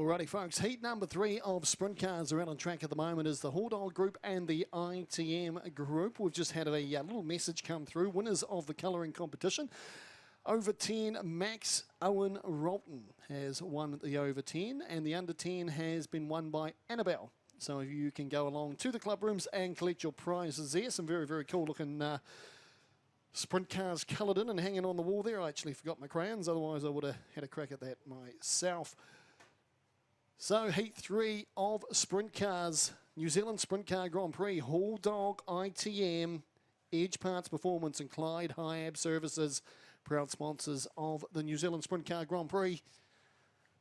Alrighty folks, heat number 3 of sprint cars around on track at the moment is the Hordal group and the ITM group. We've just had a little message come through. Winners of the colouring competition. Over 10, Max Owen Rolton has won the over 10, and the under 10 has been won by Annabelle. So you can go along to the club rooms and collect your prizes there. Some very, very cool looking sprint cars coloured in and hanging on the wall there. I actually forgot my crayons, otherwise I would have had a crack at that myself. So heat 3 of sprint cars, New Zealand Sprint Car Grand Prix, Hordal ITM, Edge Parts Performance and Clyde Hiab Services, proud sponsors of the New Zealand Sprint Car Grand Prix.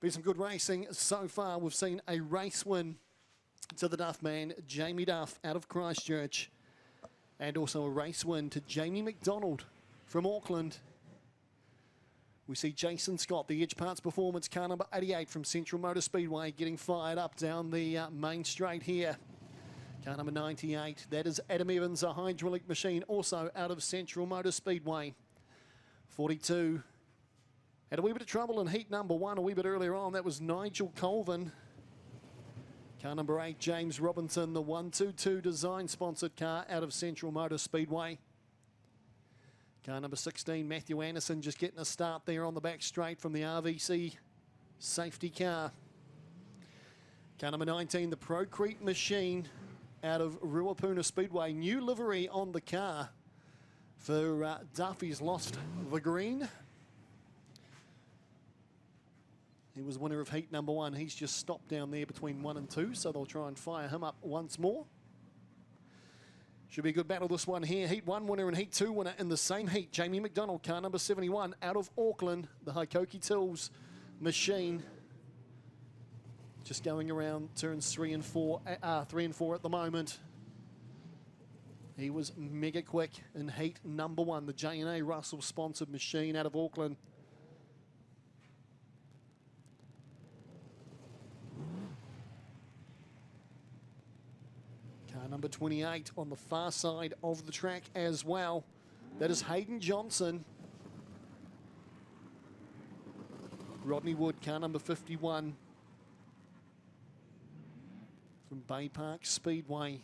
Been some good racing so far. We've seen a race win to the Duff man, Jamie Duff out of Christchurch, and also a race win to Jamie McDonald from Auckland. We see Jason Scott, the Edge Parts Performance car number 88 from Central Motor Speedway, getting fired up down the main straight here. Car number 98, that is Adam Evans, a hydraulic machine, also out of Central Motor Speedway. 42, had a wee bit of trouble in heat number 1 a wee bit earlier on. That was Nigel Colvin. Car number 8, James Robinson, the 122 design-sponsored car out of Central Motor Speedway. Car number 16, Matthew Anderson, just getting a start there on the back straight from the RVC safety car. Car number 19, the Procrete machine out of Ruapuna Speedway. New livery on the car for Duffy's lost the green. He was winner of heat number 1. He's just stopped down there between 1 and 2, so they'll try and fire him up once more. Should be a good battle, this one here. Heat 1 winner and Heat 2 winner in the same heat. Jamie McDonald, car number 71, out of Auckland. The Haikoki Tills machine. Just going around turns 3 and 4 at the moment. He was mega quick in heat number 1. The J&A Russell sponsored machine out of Auckland. Number 28 on the far side of the track as well. That is Hayden Johnson. Rodney Wood, car number 51 from Bay Park Speedway.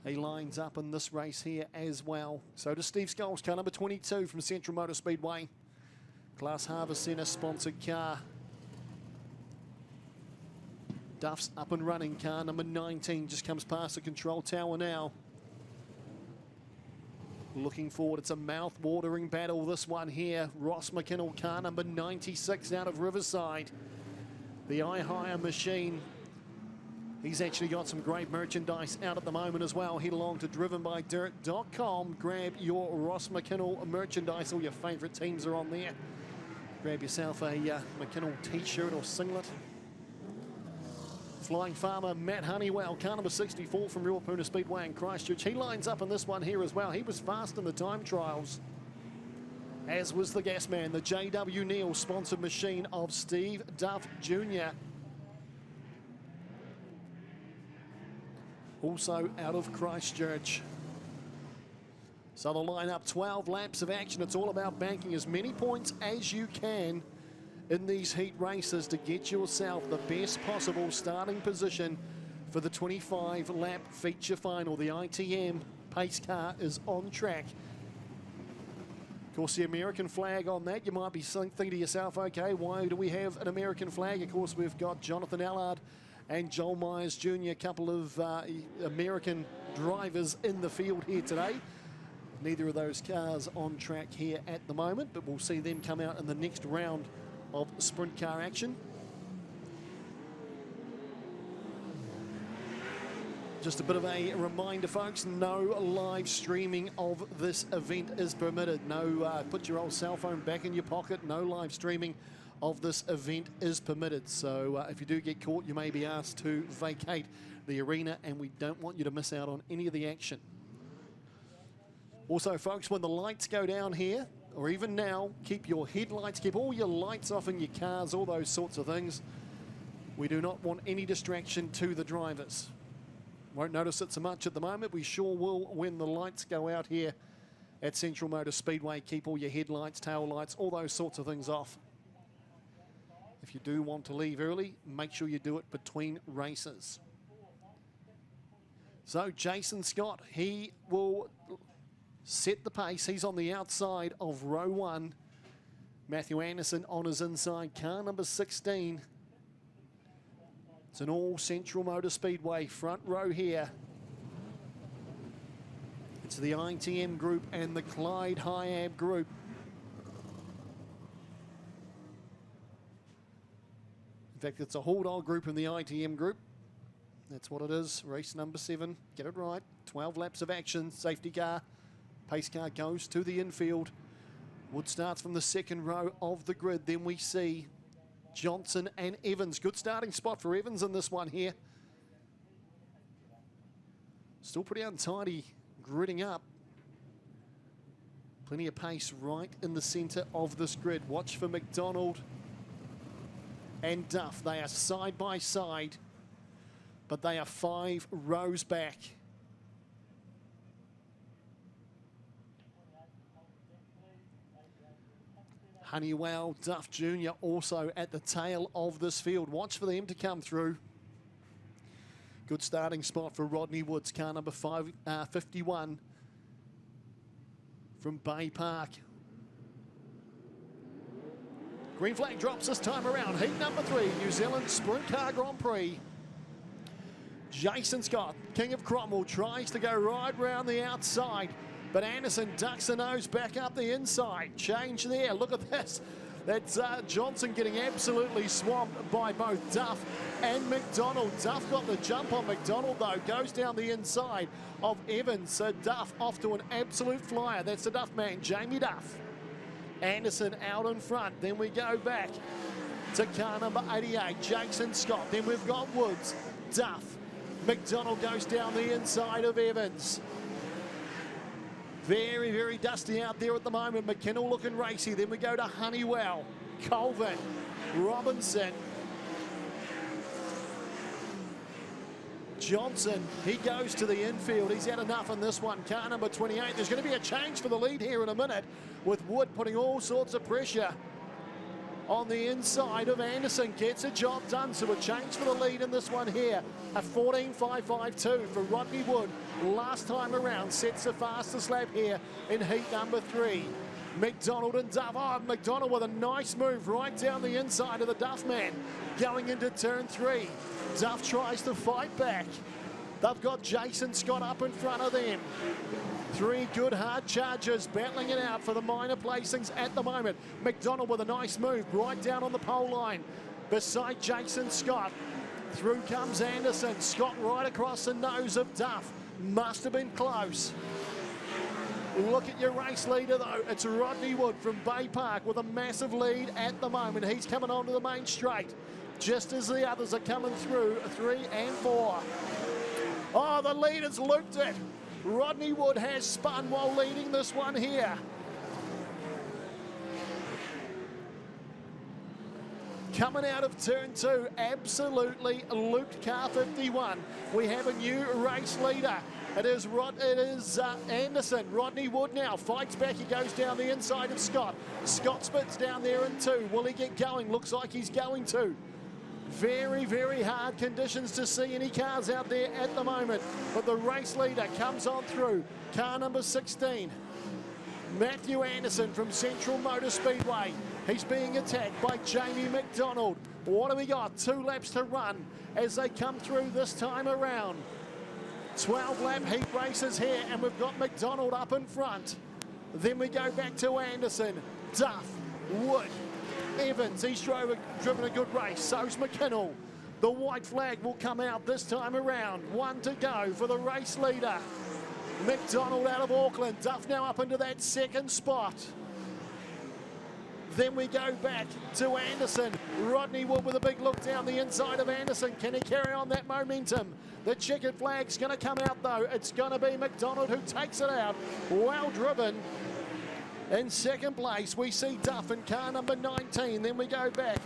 He lines up in this race here as well. So does Steve Scholes, car number 22 from Central Motor Speedway. Glass Harvest Centre sponsored car. Duff's up and running, car number 19 just comes past the control tower now. Looking forward, it's a mouth-watering battle, this one here. Ross McKinnell, car number 96 out of Riverside. The iHire machine. He's actually got some great merchandise out at the moment as well. Head along to drivenbydirt.com. Grab your Ross McKinnell merchandise. All your favourite teams are on there. Grab yourself a McKinnell t-shirt or singlet. Flying Farmer Matt Honeywell, car number 64 from Ruapuna Speedway in Christchurch. He lines up in this one here as well. He was fast in the time trials, as was the gas man, the JW Neal sponsored machine of Steve Duff Jr. Also out of Christchurch. So the lineup, 12 laps of action. It's all about banking as many points as you can in these heat races to get yourself the best possible starting position for the 25-lap feature final. The ITM pace car is on track. Of course, the American flag on that, you might be thinking to yourself, okay, why do we have an American flag? Of course, we've got Jonathan Allard and Joel Myers Jr., a couple of American drivers in the field here today. Neither of those cars on track here at the moment, but we'll see them come out in the next round of sprint car action. Just a bit of a reminder, folks, no live streaming of this event is permitted. No, put your old cell phone back in your pocket. No live streaming of this event is permitted. So if you do get caught, you may be asked to vacate the arena, and we don't want you to miss out on any of the action. Also, folks, when the lights go down here, or even now, keep your headlights, keep all your lights off in your cars, all those sorts of things. We do not want any distraction to the drivers. Won't notice it so much at the moment. We sure will when the lights go out here at Central Motor Speedway. Keep all your headlights, tail lights, all those sorts of things off. If you do want to leave early, make sure you do it between races. So Jason Scott, he will set the pace. He's on the outside of row 1. Matthew Anderson on his inside, car number 16. It's an all Central Motor Speedway front row here. It's the ITM group and the Clyde Hiab group. In fact, it's a hold-on group in the ITM group. That's what it is. Race number 7. Get it right. 12 laps of action. Safety car. Pace car goes to the infield. Wood starts from the second row of the grid. Then we see Johnson and Evans. Good starting spot for Evans in this one here. Still pretty untidy, gridding up. Plenty of pace right in the centre of this grid. Watch for McDonald and Duff. They are side by side, but they are 5 rows back. Honeywell, Duff Jr. also at the tail of this field. Watch for them to come through. Good starting spot for Rodney Woods, car number 51 from Bay Park. Green flag drops this time around. Heat number 3, New Zealand Sprint Car Grand Prix. Jason Scott, King of Cromwell, tries to go right round the outside, but Anderson ducks the nose back up the inside. Change there. Look at this. That's Johnson getting absolutely swamped by both Duff and McDonald. Duff got the jump on McDonald, though. Goes down the inside of Evans. So Duff off to an absolute flyer. That's the Duff man, Jamie Duff. Anderson out in front. Then we go back to car number 88, Jason Scott. Then we've got Woods, Duff. McDonald goes down the inside of Evans. Very, very dusty out there at the moment. McKinnell looking racy. Then we go to Honeywell, Colvin, Robinson, Johnson. He goes to the infield. He's had enough in this one. Car number 28. There's going to be a change for the lead here in a minute, with Wood putting all sorts of pressure on the inside of Anderson. Gets a job done. So a change for the lead in this one here. A 14.552 for Rodney Wood. Last time around sets the fastest lap here in heat number 3. McDonald and Duff. Oh, McDonald with a nice move right down the inside of the Duff man going into turn 3. Duff tries to fight back. They've got Jason Scott up in front of them. 3 good hard chargers battling it out for the minor placings at the moment. McDonald with a nice move right down on the pole line beside Jason Scott. Through comes Anderson. Scott right across the nose of Duff. Must have been close. Look at your race leader, though. It's Rodney Wood from Bay Park with a massive lead at the moment. He's coming onto the main straight just as the others are coming through 3 and 4. Oh, the leaders looped it. Rodney Wood has spun while leading this one here. Coming out of turn 2, absolutely looped car 51. We have a new race leader. It is Anderson. Rodney Wood now fights back. He goes down the inside of Scott. Scott spits down there in 2. Will he get going? Looks like he's going to. Very, very hard conditions to see any cars out there at the moment. But the race leader comes on through. Car number 16. Matthew Anderson from Central Motor Speedway. He's being attacked by Jamie McDonald. What have we got? 2 laps to run as they come through this time around. 12-lap heat races here, and we've got McDonald up in front. Then we go back to Anderson, Duff, Wood, Evans. He's driven a good race. So's McKinnell. The white flag will come out this time around. 1 to go for the race leader. McDonald out of Auckland. Duff now up into that second spot. Then we go back to Anderson. Rodney Wood with a big look down the inside of Anderson. Can he carry on that momentum? The checkered flag's going to come out, though. It's going to be McDonald who takes it out. Well driven. In second place, we see Duff in car number 19. Then we go back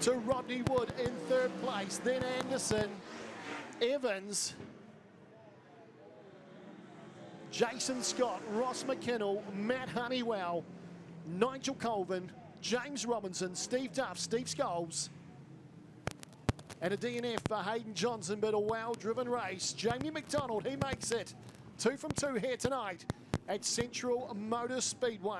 to Rodney Wood in third place. Then Anderson, Evans, Jason Scott, Ross McKinnell, Matt Honeywell, Nigel Colvin, James Robinson, Steve Duff, Steve Scholes, And a DNF for Hayden Johnson, but a well-driven race. Jamie McDonald, he makes it. 2 from 2 here tonight at Central Motor Speedway.